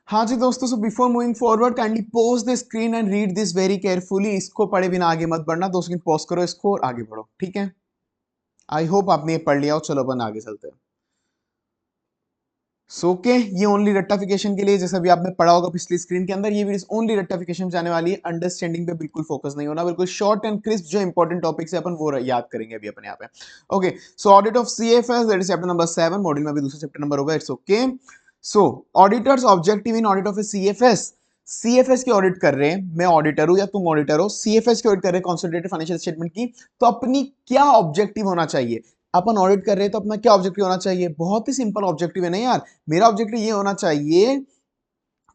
हाँ जी दोस्तों, so before moving forward kindly pause the screen and read this very carefully. इसको पढ़े बिना आगे मत बढ़ना। 2 सेकंड पॉज करो इसको और आगे बढ़ो, ठीक है। आई होप आपने ये पढ़ लिया हो। चलो अपन आगे चलते हैं। सो के ये ओनली रेक्टिफिकेशन के लिए, जैसा भी आपने पढ़ा होगा पिछली स्क्रीन के अंदर, ये वीडियो ओनली रेक्टिफिकेशन जाने वाली है। अंडरस्टैंडिंग पे बिल्कुल फोकस नहीं होना, बिल्कुल शॉर्ट एंड क्रिस्प जो इंपॉर्टेंट टॉपिक्स है अपन वो याद करेंगे अभी अपन यहाँ पे। Okay, so audit of CFS, that is chapter number 7। Module में भी दूसरा चैप्टर नंबर होगा। It's okay. So auditors objective in audit of A CFS. CFS की ऑडिट कर रहे हैं, मैं ऑडिटर हूं या तुम ऑडिटर हो, सीएफएस की ऑडिट कर रहे हैं कंसोलिडेटेड फाइनेंशियल स्टेटमेंट की। तो अपनी क्या ऑब्जेक्टिव होना चाहिए? अपन ऑडिट कर रहे हैं तो अपना क्या ऑब्जेक्टिव होना चाहिए? बहुत ही सिंपल ऑब्जेक्टिव है ना यार। मेरा ऑब्जेक्टिव ये होना चाहिए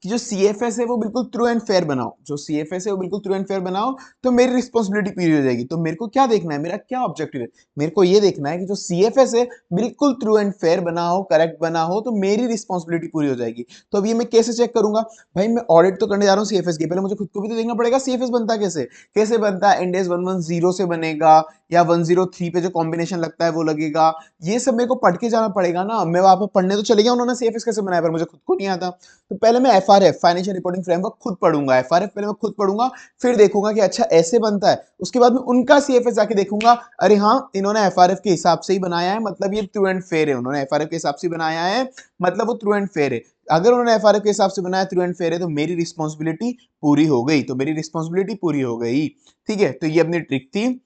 कि जो सीएफएस है वो बिल्कुल ट्रू एंड फेयर बनाओ। जो सीएफएस है वो बिल्कुल ट्रू एंड फेयर बनाओ। तो मेरी रिस्पॉन्सिबिलिटी पूरी हो जाएगी। तो मेरे को क्या देखना है, मेरा क्या ऑब्जेक्टिव है? मेरे को ये देखना है कि जो सीएफएस है बिल्कुल ट्रू एंड फेयर बना हो, करेक्ट बना हो, तो मेरी रिस्पॉन्सिबिलिटी पूरी हो जाएगी। तो अब ये मैं कैसे चेक करूंगा? भाई मैं ऑडिट तो करने जा रहा हूँ सीएफएस की, पहले मुझे खुद को भी तो देखना पड़ेगा सीएफएस बनता कैसे। कैसे बनता है? इंडेक्स 110 से बनेगा या 103 पे जो कॉम्बिनेशन लगता है वो लगेगा। ये सब मेरे को पढ़ के जाना पड़ेगा ना। मैं वहां पर पढ़ने तो चले गया, उन्होंने सीएफएस कैसे बनाया, पर मुझे खुद को नहीं आता। तो पहले मैं एफआरएफ फाइनेंशियल रिपोर्टिंग फ्रेमवर्क खुद पढ़ूंगा। एफआरएफ पहले मैं खुद पढ़ूंगा, फिर देखूंगा कि अच्छा ऐसे बनता है। उसके बाद में उनका सीएफएस जाके देखूंगा, अरे हाँ इन्होंने एफआरएफ के हिसाब से ही बनाया है, मतलब ये ट्रू एंड फेयर है। उन्होंने एफआरएफ के हिसाब से बनाया है, मतलब वो ट्रू एंड फेयर है। अगर उन्होंने एफआरएफ के हिसाब से बनाया, ट्रू एंड फेयर है, तो मेरी रिस्पॉन्सिबिलिटी पूरी हो गई। तो मेरी रिस्पॉन्सिबिलिटी पूरी हो गई। ठीक है, तो ये अपनी ट्रिक थी।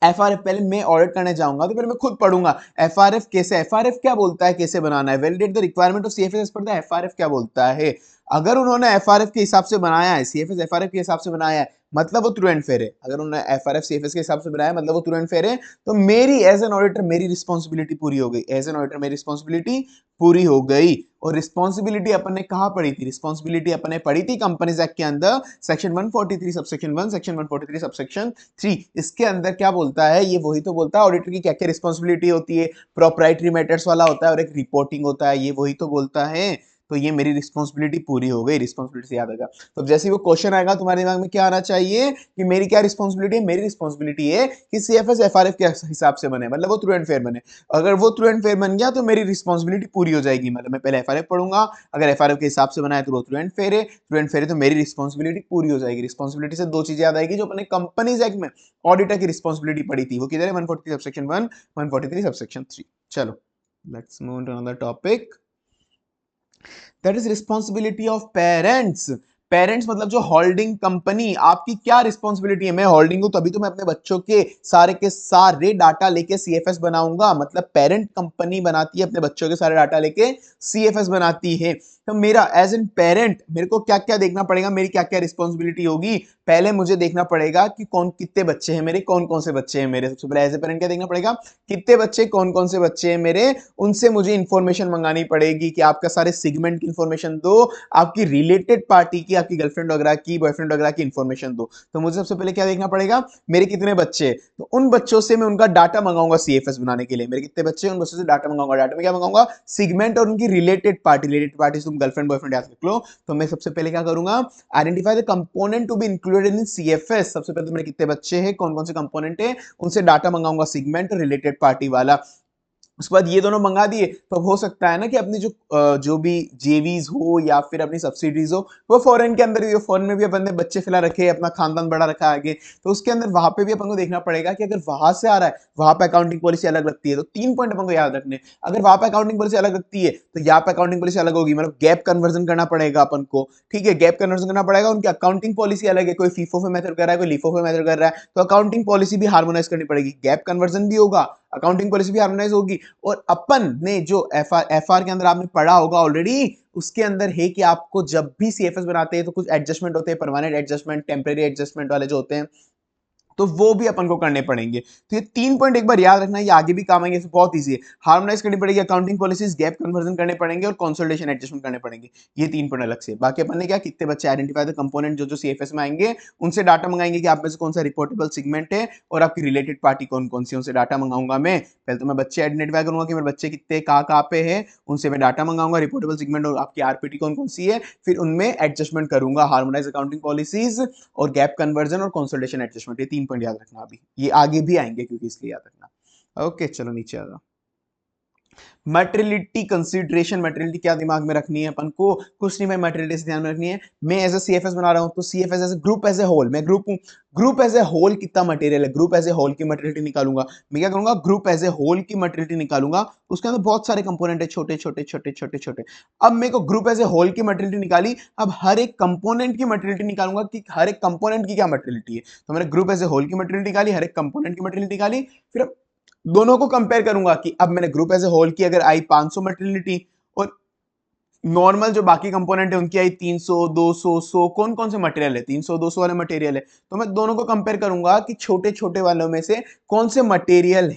एफआरएफ पहले मैं ऑडिट करने जाऊंगा तो पहले मैं खुद पढ़ूंगा एफआरएफ कैसे, एफआरएफ क्या बोलता है, कैसे बनाना है। Validate the requirement of CFS पर द एफआरएफ क्या बोलता है। अगर उन्होंने एफआरएफ के हिसाब से बनाया है, सीएफएस एफआरएफ के हिसाब से बनाया है, मतलब वो ट्रू एंड फेयर है। अगर उन्होंने एफआरएफ सीएफएस के हिसाब से बनाया है, मतलब वो ट्रू एंड फेयर है। तो मेरी एज एन ऑडिटर मेरी रिस्पॉन्सिबिलिटी पूरी हो गई। एज एन ऑडिटर मेरी रिस्पॉन्सिबिलिटी पूरी हो गई। और रिस्पॉन्सिबिलिटी अपन ने कहां पढ़ी थी? रिस्पॉन्सिबिलिटी अपन ने पढ़ी थी कंपनीज एक्ट के अंदर, सेक्शन 143 सबसेक्शन 1, सेक्शन 143 सबसेक्शन 3। इसके अंदर क्या बोलता है? ये वही तो बोलता है ऑडिटर की क्या क्या रिस्पॉन्सिबिलिटी होती है। प्रोप्राइटरी मैटर्स वाला होता है और एक रिपोर्टिंग होता है, ये वही तो बोलता है। तो ये मेरी रिस्पॉन्सिबिलिटी पूरी हो गई। रिस्पॉन्सिबिलिटी से याद आएगा। तो जैसे ही वो क्वेश्चन आएगा तुम्हारे दिमाग में क्या आना चाहिए कि मेरी क्या रिस्पॉन्सिबिलिटी है? मेरी रिस्पॉन्सिबिलिटी है कि सीएफएस एफआरएफ के हिसाब से बने, मतलब वो ट्रू एंड फेयर बने। अगर वो ट्रू एंड फेयर बन गया तो मेरी रिस्पॉन्सिबिलिटी पूरी हो जाएगी। मतलब मैं पहले एफआरएफ पढ़ूंगा, अगर एफआरएफ के हिसाब से बनाया तो वो ट्रू एंड फेयर है, ट्रू एंड फेयर है, तो मेरी रिस्पॉन्सिबिलिटी पूरी हो जाएगी। रिस्पॉन्सिबिलिटी से दो चीजें याद आएगी जो अपने कंपनीज एक्ट में ऑडिटर की रिस्पॉन्सिबिलिटी पड़ी थी। वो किधर है? 143 सबसेक्शन 1, 143 सबसेक्शन 3। चलो let's move to another topic, that is responsibility of parents. Parents मतलब जो होल्डिंग कंपनी, आपकी क्या रिस्पॉन्सिबिलिटी है? मैं होल्डिंग हूं तभी तो मैं अपने बच्चों के सारे डाटा लेके सीएफएस बनाऊंगा। मतलब पेरेंट कंपनी बनाती है अपने बच्चों के सारे डाटा लेके सीएफएस बनाती है। तो मेरा एज एन पेरेंट मेरे को क्या क्या देखना पड़ेगा, मेरी क्या क्या रिस्पॉन्सिबिलिटी होगी? पहले मुझे देखना पड़ेगा कि कौन कितने बच्चे हैं मेरे, कौन कौन से बच्चे हैं मेरे। सबसे पहले एज ए पेरेंट क्या देखना पड़ेगा? कितने बच्चे, कौन कौन से बच्चे हैं मेरे। उनसे मुझे इंफॉर्मेशन मंगानी पड़ेगी कि आपका सारे सेगमेंट की इंफॉर्मेशन दो, आपकी रिलेटेड पार्टी की, आपकी गर्लफ्रेंड वगैरह की, बॉयफ्रेंड वगैरह की इंफॉर्मेशन दो। तो मुझे सबसे पहले क्या देखना पड़ेगा? मेरे कितने बच्चे। तो उन बच्चों से मैं उनका डाटा मंगाऊंगा सीएफएस बनाने के लिए। मेरे कितने बच्चे, उन बच्चों से डाटा मंगाऊंगा। डाटा में क्या मंगाऊंगा? सेगमेंट और उनकी रिलेटेड पार्टी। रिलेटेड पार्टी तुम गर्लफ्रेंड बॉयफ्रेंड याद रख लो। तो मैं सबसे पहले क्या करूंगा? Identify the component to be included in CFS. सबसे पहले तो मेरे कितने बच्चे हैं, कौन कौन से कंपोनेंट है, उनसे डाटा मंगाऊंगा सेगमेंट और रिलेटेड पार्टी वाला। उसके बाद ये दोनों मंगा दिए तो हो सकता है ना कि अपनी जो भी जेवीज हो या फिर अपनी सब्सिडीज हो वो फॉरेन के अंदर ही हो। फॉरेन में भी अपन ने बच्चे फिलहाल रखे, अपना खानदान बड़ा रखा आगे, तो उसके अंदर वहां पे भी अपन को देखना पड़ेगा कि अगर वहां से आ रहा है, वहां पे अकाउंटिंग पॉलिसी अलग लगती है। तो 3 पॉइंट अपन को याद रखने। अगर वहां पे अकाउंटिंग पॉलिसी अलग लगती है तो यहाँ पे अकाउंटिंग पॉलिसी अलग होगी, मतलब गैप कन्वर्जन करना पड़ेगा अपन को। ठीक है, गैप कन्वर्जन करना पड़ेगा। उनकी अकाउंटिंग पॉलिसी अलग है, कोई फीफो पे मेथड कर रहा है, कोई लीफो पे मेथड कर रहा है, तो अकाउंटिंग पॉलिसी भी हार्मोनाइज करनी पड़ेगी। गैप कन्वर्जन भी होगा, अकाउंटिंग पॉलिसी भी हार्मोनाइज होगी। और अपन ने जो एफआर के अंदर आपने पढ़ा होगा ऑलरेडी, उसके अंदर है कि आपको जब भी सीएफएस बनाते हैं तो कुछ एडजस्टमेंट होते हैं, परमानेंट एडजस्टमेंट, टेम्परेरी एडजस्टमेंट वाले जो होते हैं, तो वो भी अपन को करने पड़ेंगे। तो ये 3 पॉइंट एक बार याद रखना, ये आगे भी काम आएंगे, बहुत ईजी है। हार्मोनाइज करनी पड़ेगी अकाउंटिंग पॉलिसीज, गैप कन्वर्जन करने पड़ेंगे और कंसोलिडेशन एडजस्टमेंट करने पड़ेंगे। ये 3 पॉइंट अलग से। बाकी अपन ने क्या, कितने बच्चे आइडेंटिफाई द कंपोनेंट जो जो सीएफएस में आएंगे, उनसे डाटा मंगाएंगे कि आप में से कौन सा रिपोर्टेबल सेगमेंट है और आपकी रिलेटेड पार्टी कौन कौन सी, उनसे डाटा मंगाऊंगा मैं। पहले तो मैं बच्चे आइडेंटिफाई करूंगा कि मेरे बच्चे कितने कहाँ पे है, उनसे मैं डाटा मंगाऊंगा, रिपोर्टेबल सेगमेंट और आपकी आरपीटी कौन कौन सी है, फिर उनमें एडजस्टमेंट करूंगा, हार्मोनाइज अकाउंटिंग पॉलिसीज और गैप कन्वर्जन और कंसोलिडेशन एडजस्टमेंट। ये 3 पॉइंट याद रखना। अभी ये आगे भी आएंगे क्योंकि इसलिए याद रखना। ओके चलो नीचे आ जाओ। मटेरियलिटी कंसीडरेशन, मटेरियलिटी क्या दिमाग में रखनी है अपन को, कुछ नहीं भाई, मटेरियलिटी से ध्यान में रखनी है। मैं एज ए सीएफएस बना रहा हूं तो CFS as a group as a whole, मैं ग्रुप हूं, ग्रुप एज ए होल कितना मटेरियल है, ग्रुप एज ए होल की मटेरियलिटी निकालूंगा। मैं क्या करूंगा, ग्रुप एज ए होल की मटेरियलिटी निकालूंगा, उसके अंदर बहुत सारे कंपोनेंट है, छोटे छोटे छोटे छोटे छोटे। अब मेरे को ग्रुप एज ए होल की मटेरियलिटी निकाली, अब हर एक कंपोनेंट की मटेरियलिटी निकालूंगा कि हर एक कंपोनेंट की क्या मटेरियलिटी है। तो मैंने ग्रुप एज ए होल की मटेरियलिटी निकाली, हर एक कंपोनेंट की मटेरियलिटी निकाली, फिर दोनों को कंपेयर करूंगा कि अब मैंने ग्रुप एज ए होल की अगर आई 500 मटेरियलिटी, और नॉर्मल जो बाकी कंपोनेंट है उनकी आई 300 200 100, कौन कौन से मटेरियल है, 300 200 वाले मटेरियल है, तो मैं दोनों को कंपेयर करूंगा कि छोटे छोटे वालों में से कौन से मटेरियल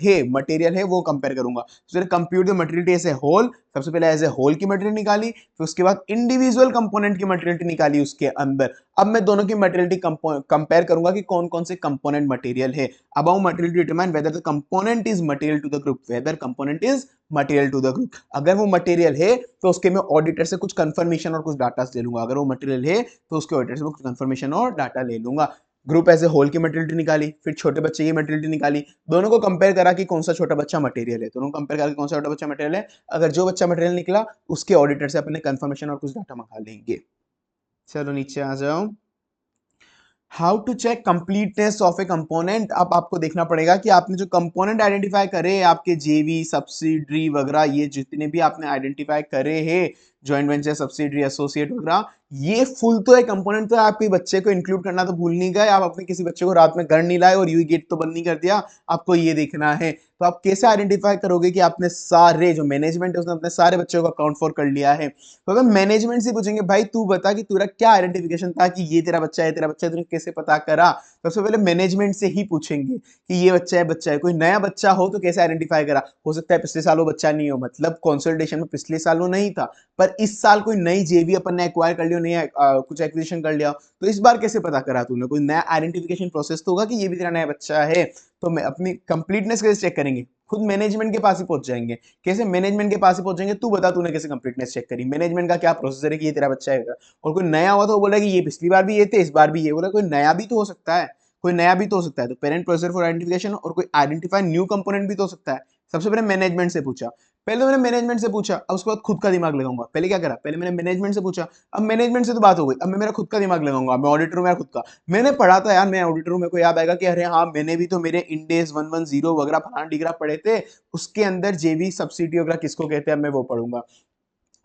है वो कंपेयर करूंगा। तो compute the material as a whole, सबसे पहले एज ए होल की मटेरियल निकाली, फिर उसके बाद इंडिविजुअल कंपोनेंट की मटेरियल निकाली उसके अंदर। अब मैं दोनों की मटेरियल कंपेयर करूंगा कि कौन कौन से कंपोनेंट मटेरियल है। About material to determine whether the component is material to the group, whether component is material to the group. अगर वो मटेरियल है तो उसके मैं ऑडिटर से कुछ कंफर्मेशन और कुछ डाटा ले लूंगा, अगर वो मटेरियल है तो उसके ऑडिटर से कुछ कंफर्मेशन और डाटा ले लूंगा। ग्रुप एज ए होल की मटेरियलिटी निकाली, फिर छोटे बच्चे की मटेरियलिटी निकाली, दोनों को कंपेयर करा कि कौन सा छोटा बच्चा मटेरियल है, दोनों को कंपेयर करा कि कौन सा छोटा बच्चा मटेरियल है। अगर जो बच्चा मटेरियल निकला उसके ऑडिटर से अपने कंफर्मेशन और कुछ डाटा मंगा लेंगे। चलो नीचे आ जाओ। How to check completeness of a component. अब आपको देखना पड़ेगा कि आपने जो कंपोनेंट आइडेंटिफाई करे, आपके जेवी सब्सिडरी वगैरह, ये जितने भी आपने आइडेंटिफाई करे हैं, जॉइंट वेंचर सब्सिडरी एसोसिएट वगैरह, ये फुल तो है कंपोनेंट, तो आपके बच्चे को इंक्लूड करना तो भूल नहीं गए आप, अपने किसी बच्चे को रात में घर नहीं लाए और यू गेट तो बंद नहीं कर दिया, आपको ये देखना है। तो आप कैसे आइडेंटिफाई करोगे कि आपने सारे जो मैनेजमेंट है उसने अपने सारे बच्चों को अकाउंट फॉर कर लिया है। तो अगर मैनेजमेंट से पूछेंगे भाई तू बता कि तेरा क्या आइडेंटिफिकेशन था कि ये तेरा बच्चा है, तेरा बच्चा है, तूने कैसे पता करा, सबसे पहले मैनेजमेंट से ही पूछेंगे कि ये बच्चा है, बच्चा है। कोई नया बच्चा हो तो कैसे आइडेंटिफाई करा, हो सकता है पिछले साल वो बच्चा नहीं हो, मतलब कंसल्टेशन में पिछले साल वो नहीं था, पर इस साल कोई नई जेवी अपन ने एक्वायर कर लिया, नया कुछ एक्विजिशन कर लिया, तो इस बार कैसे पता करा तूने, कोई नया आइडेंटिफिकेशन प्रोसेस तो होगा कि ये भी तेरा नया बच्चा है। तो मैं अपनी कंप्लीटनेस कैसे चेक करेंगे, खुद मैनेजमेंट के पास ही पहुंच जाएंगे। कैसे मैनेजमेंट के पास ही पहुंचेंगे, तू बता तूने कैसे कंप्लीटनेस चेक करी, मैनेजमेंट का क्या प्रोसेसर है कि ये तेरा बच्चा है। और कोई नया हुआ तो वो बोला कि ये पिछली बार भी ये थे, इस बार भी ये, बोला कोई नया भी तो हो सकता है, कोई नया भी तो हो सकता है। तो पेरेंट प्रोसेसर फॉर आइडेंटिफिकेशन और कोई आइडेंटिफाई न्यू कंपोनेंट भी तो हो सकता है। सबसे पहले मैनेजमेंट से पूछा, पहले मैंने मैनेजमेंट से पूछा, अब उसके बाद खुद का दिमाग लगाऊंगा। पहले क्या करा, पहले मैंने मैनेजमेंट से पूछा, अब मैनेजमेंट से तो बात हो गई, अब मैं मेरा खुद का दिमाग लगाऊंगा, मैं ऑडिटर हूं, मेरा खुद का। मैंने पढ़ा था यार, मैं ऑडिटर हूं, मेरे को याद आएगा कि अरे हाँ मैंने भी तो मेरे इंडेस 110 वगैरह फलाना डिगरा पढ़े थे, उसके अंदर जेवी सब्सिडी वगैरह किसको कहते हैं, मैं वो पढ़ूंगा।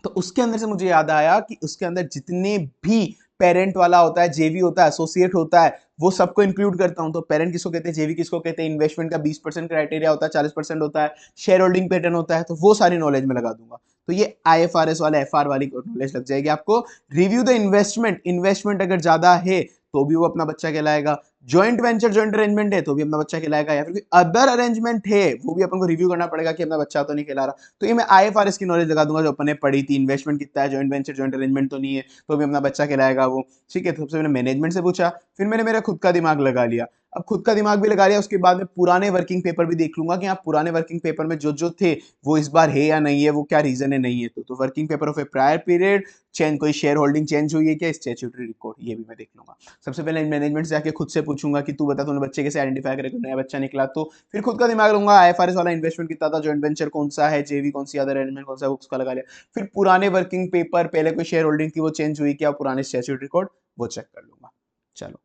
तो उसके अंदर से मुझे याद आया कि उसके अंदर जितने भी पेरेंट वाला होता है, जेवी होता है, एसोसिएट होता है, वो सबको इंक्लूड करता हूं। तो पेरेंट किसको कहते हैं, जेवी किसको कहते हैं, इन्वेस्टमेंट का 20% क्राइटेरिया होता है, 40% होता है, शेयर होल्डिंग पैटर्न होता है, तो वो सारी नॉलेज में लगा दूंगा। तो ये आईएफआरएस वाला एफआर वाली नॉलेज लग जाएगी आपको। रिव्यू द इन्वेस्टमेंट, इन्वेस्टमेंट अगर ज्यादा है तो भी वो अपना बच्चा कहलाएगा। जॉइंट वेंचर जॉइंट अरेंजमेंट है तो भी अपना बच्चा कहलाएगा, या फिर अदर अरेंजमेंट है वो भी अपन को रिव्यू करना पड़ेगा कि अपना बच्चा तो नहीं कहला रहा। तो ये मैं आईएफआरएस की नॉलेज लगा दूंगा जो अपन ने पढ़ी थी, इन्वेस्टमेंट कितना है, जॉइंट वेंचर जॉइंट अरेंजमेंट तो नहीं है, तो भी अपना बच्चा कहलाएगा वो। ठीक है, तो सबसे मैंने मैनेजमेंट से पूछा, फिर मैंने मेरा खुद का दिमाग लगा लिया। अब खुद का दिमाग भी लगा लिया, उसके बाद में पुराने वर्किंग पेपर भी देख लूंगा कि आप पुराने वर्किंग पेपर में जो जो थे वो इस बार है या नहीं है, वो क्या रीजन है नहीं है। तो working paper of A prior period change, कोई शेयर होल्डिंग चेंज हुई है क्या, स्टैट्यूटरी रिकॉर्ड, ये भी मैं देख लूंगा। सबसे पहले मैनेजमेंट से आके खुद से पूछूंगा कि तू बता तूने बच्चे कैसे आइडेंटिफाई करे, कोई नया बच्चा निकला तो। फिर खुद का दिमाग लूंगा, आईएफआरएस वाला इन्वेस्टमेंट कितना था, जॉइंट वेंचर कौन सा है, जेवी कौन सी, अदर अरेंजमेंट कौन सा है, उसका लगा लिया। फिर पुराने वर्किंग पेपर, पहले कोई शेयर होल्डिंग थी वो चेंज हुई क्या, पुराने स्टैट्यूटरी रिकॉर्ड वो चेक कर लूंगा। चलो,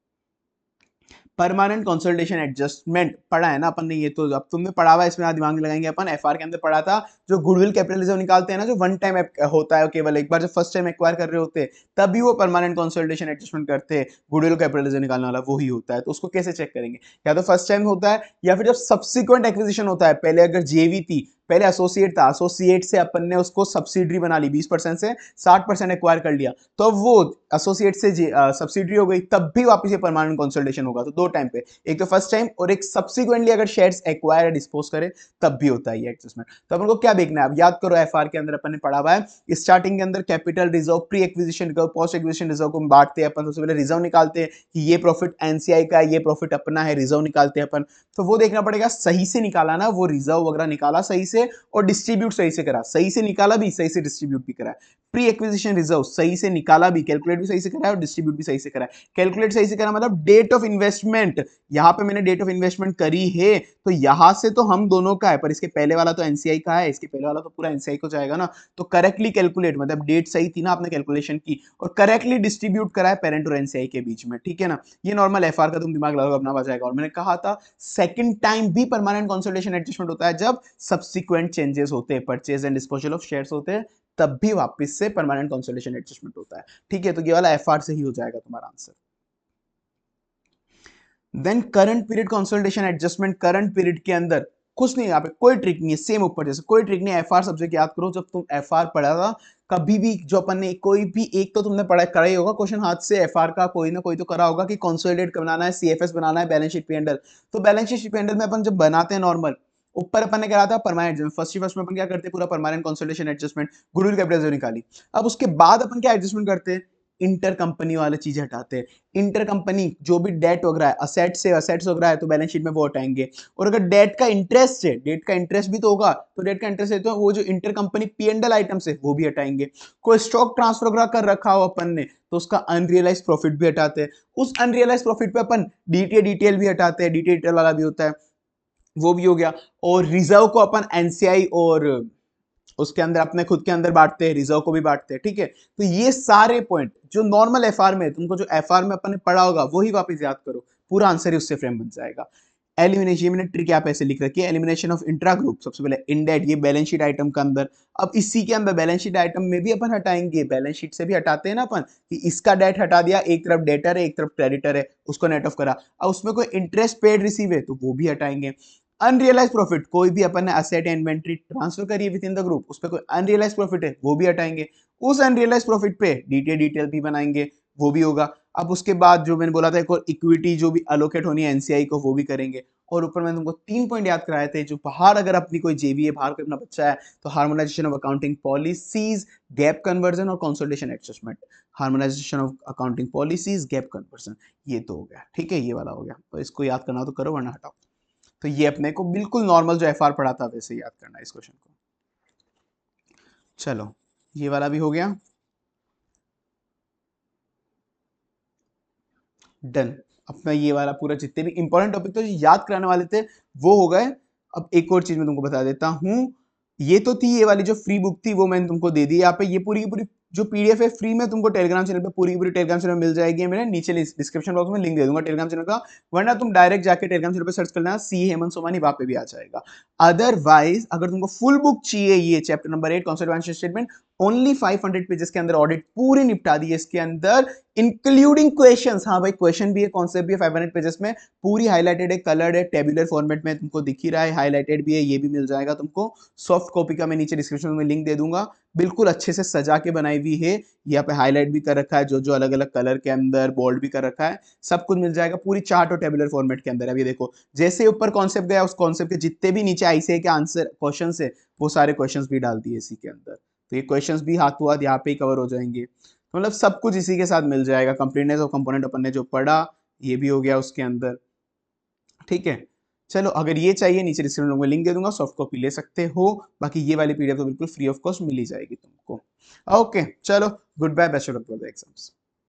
परमानेंट कंसोलिडेशन एडजस्टमेंट पढ़ा है ना अपन ने, ये तो अब तुमने पढ़ा हुआ है, इसमें दिमाग में लगाएंगे अपन। एफआर के अंदर पढ़ा था, जो गुडविल कैपिटलिज्म निकालते हैं ना, जो वन टाइम होता है, केवल एक बार जब फर्स्ट टाइम एक्वायर कर रहे होते हैं तभी वो परमानेंट कंसोलिडेशन एडजस्टमेंट करते हैं, गुडविल कैपिटलिज्म निकालने वाला वो ही होता है। तो उसको कैसे चेक करेंगे, या तो फर्स्ट टाइम होता है या फिर जब सब्सिक्वेंट एक्विजिशन होता है। पहले अगर जेवी थी, पहले एसोसिएट था, एसोसिएट से अपन ने उसको सब्सिडरी बना ली, 20% से 60% एक्वायर कर लिया, तो वो एसोसिएट से सब्सिडरी हो गई, तब भी वापस ये परमानेंट कंसोलिडेशन होगा। तो दो टाइम पे, एक तो फर्स्ट टाइम और एक सब्सिक्वेंटली अगर शेयर्स एक्वायर या डिस्पोज करे तब भी होता है ये एडजस्टमेंट। तो अपन को क्या देखना है, अब याद करो एफआर के अंदर अपन ने पढ़ा हुआ है, स्टार्टिंग के अंदर capital reserve, pre acquisition reserve, post acquisition reserve को बांटते हैं अपन। सबसे पहले रिजर्व निकालते हैं कि ये प्रॉफिट एनसीआई का है, ये प्रॉफिट अपना है, रिजर्व निकालते हैं अपन। तो वो देखना पड़ेगा सही से निकाला ना, वो रिजर्व वगैरह निकाला सही से, से और डिस्ट्रीब्यूट सही से करा, सही से निकाला भी, सही से डिस्ट्रीब्यूट भी करा। प्री एक्विजिशन रिजर्व सही से निकाला भी, कैलकुलेट भी सही से करा है और डिस्ट्रीब्यूट भी सही से करा है। कैलकुलेट सही से करा मतलब डेट ऑफ इन्वेस्टमेंट, यहां पे मैंने डेट ऑफ इन्वेस्टमेंट करी है तो यहां से तो हम दोनों का है, पर इसके पहले वाला तो एनसीआई का है, इसके पहले वाला तो पूरा एनसीआई को जाएगा ना। तो करेक्टली कैलकुलेट मतलब डेट सही थी ना, आपने कैलकुलेशन की और करेक्टली डिस्ट्रीब्यूट करा है पेरेंट और एनसीआई के बीच में, ठीक है ना। ये नॉर्मल एफआर का तुम दिमाग लगाओ अपना आ जाएगा। और मैंने कहा था सेकंड टाइम भी परमानेंट कंसोलिडेशन एडजस्टमेंट होता है जब सब्सिक्वेंट चेंजेस होते हैं, purchase and disposal of shares होते हैं, तब भी वापस से परमानेंट कंसोलिडेशन एडजस्टमेंट होता है, ठीक है। तो ये वाला एफआर से ही हो जाएगा तुम्हारा answer. Then current period consolidation adjustment, current period के अंदर कुछ नहीं, यहाँ पे कोई ट्रिक नहीं है, सेम ऊपर जैसे कोई ट्रिक नहीं है। एफआर सब्जेक्ट याद करो, जब तुम एफआर पढ़ा था कभी भी, जो अपन ने कोई भी एक तो तुमने पढ़ा करा ही होगा क्वेश्चन हाथ से, एफआर का कोई ना कोई तो करा होगा कि कंसोलिडेट बनाना है, सीएफएस बनाना है, बैलेंस शीट पी&एल। तो बैलेंस शीट पी&एल में अपन जब बनाते हैं नॉर्मल, ऊपर अपन ने करा था परमानेंट, फर्स्ट में अपन क्या करते हैं, पूरा permanent consolidation adjustment, goodwill capital निकाली। अब उसके बाद अपन क्या एडजस्टमेंट करते हैं, इंटर कंपनी वाले चीजें हटाते हैं। इंटर कंपनी जो भी डेट वगैरह है, असेट से असेट्स वगैरह है तो बैलेंस शीट में वो हटाएंगे। और अगर डेट का इंटरेस्ट है, डेट का इंटरेस्ट भी तो होगा, तो डेट का इंटरेस्ट है तो वो जो इंटर कंपनी पी&एल आइटम्स है वो भी हटाएंगे। कोई स्टॉक ट्रांसफर वगैरह कर रखा हो अपन ने तो उसका अनरियलाइज प्रॉफिट भी हटाते हैं। उस अनरियलाइज प्रॉफिट पे अपन डीटीए भी हटाते हैं, डीटीए वाला भी होता है, वो भी हो गया। और रिजर्व को अपन एनसीआई और उसके अंदर अपने खुद के अंदर बांटते हैं, रिजर्व को भी बांटते हैं, ठीक है। तो ये सारे पॉइंट जो नॉर्मल एफआर में, तुमको जो एफआर में अपन ने पढ़ा होगा वही वापस याद करो, पूरा आंसर ही उससे फ्रेम बन जाएगा। एलिमिनेशन, मैंने ट्रिक यहाँ पे ऐसे लिख रखी है, एलिमिनेशन ऑफ इंट्रा ग्रुप, सबसे पहले इंडेट, ये बैलेंस शीट आइटम का अंदर। अब इसी के अंदर बैलेंस शीट आइटम में भी अपन हटाएंगे, बैलेंस शीट से भी हटाते हैं ना अपन, कि इसका डेट हटा दिया, एक तरफ डेटर है एक तरफ क्रेडिटर है, उसको नेट ऑफ करा। अब उसमें कोई इंटरेस्ट पेड रिसीव है तो वो भी हटाएंगे। अनरियलाइज प्रॉफिट, कोई भी अपन ने असेट या इन्वेंट्री ट्रांसफर करी है विद इन द ग्रुप, उस पर कोई अनरियलाइज प्रॉफिट है वो भी हटाएंगे। उस अनरियलाइज प्रॉफिट पे डिटेल भी बनाएंगे, वो भी होगा। अब उसके बाद जो मैंने बोला था एक और इक्विटी जो भी अलोकेट होनी है एनसीआई को, वो भी करेंगे। और ऊपर मैंने तुमको 3 पॉइंट याद कराए थे, जो बाहर अगर अपनी कोई जेवी है, बाहर कोई अपना बच्चा है, तो harmonisation of accounting policies, GAAP convergence और consolidation adjustment. Harmonisation of accounting policies, GAAP convergence, ये तो हो गया, ठीक है, ये वाला हो गया। तो इसको याद करना तो करो वरना हटाओ। तो ये अपने को बिल्कुल नॉर्मल जो एफआर पढ़ा था वैसे याद करना है इस क्वेश्चन को। चलो ये वाला भी हो गया, डन। अपना ये वाला पूरा जितने भी इंपॉर्टेंट टॉपिक तो याद कराने वाले थे वो हो गए। अब एक और चीज मैं तुमको बता देता हूँ, ये तो थी ये वाली जो फ्री बुक थी वो मैंने तुमको दे दी। यहाँ पे ये पूरी की पूरी जो पीडीएफ है फ्री में तुमको टेलीग्राम चैनल पे पूरी की पूरी टेलीग्राम चैनल में मिल जाएगी। मैंने नीचे डिस्क्रिप्शन बॉक्स में लिंक दे दूंगा टेलीग्राम चैनल का, वरना तुम डायरेक्ट जाके टेलीग्राम चैनल पे सर्च कर लेना सी हेमंत सोमानी, वहां पे भी आ जाएगा। अदरवाइज अगर तुमको फुल बुक चाहिए, ये chapter number 8 consolidation statement, only 500 pages के अंदर ऑडिट पूरी निपटा दी है इसके अंदर, इंक्लूडिंग क्वेश्चंस। हाँ भाई क्वेश्चन भी है, कॉन्सेप्ट भी है, 500 पेजेस में पूरी हाईलाइटेड है, कलर्ड है, टेबुलर फॉर्मेट में तुमको दिख ही रहा है, हाईलाइटेड भी है, ये भी मिल जाएगा तुमको। सॉफ्ट कॉपी का मैं नीचे डिस्क्रिप्शन में लिंक दे दूंगा, बिल्कुल अच्छे से सजा के बनाई हुई है, यहाँ पे हाईलाइट भी कर रखा है, जो जो अलग अलग कलर के अंदर बोल्ड भी कर रखा है, सब कुछ मिल जाएगा पूरी चार्ट और टेबुलर फॉर्मेट के अंदर। अब ये देखो जैसे ऊपर कॉन्सेप्ट गया, उस कॉन्सेप्ट के जितने भी नीचे आईसीआई के आंसर क्वेश्चन है वो सारे क्वेश्चन भी डाल दिए इसी के अंदर। तो ये क्वेश्चंस भी हाथों हाथ यहाँ पे ही कवर हो जाएंगे, तो मतलब सब कुछ इसी के साथ मिल जाएगा। कंप्लीटनेस ऑफ कंपोनेंट अपन ने जो पढ़ा ये भी हो गया उसके अंदर, ठीक है। चलो अगर ये चाहिए नीचे डिस्क्रिप्शन में लिंक दे दूंगा, सॉफ्ट कॉपी ले सकते हो। बाकी ये वाली पीडीएफ तो बिल्कुल फ्री ऑफ कॉस्ट मिल ही जाएगी तुमको। ओके चलो, good bye, best of luck for the exams.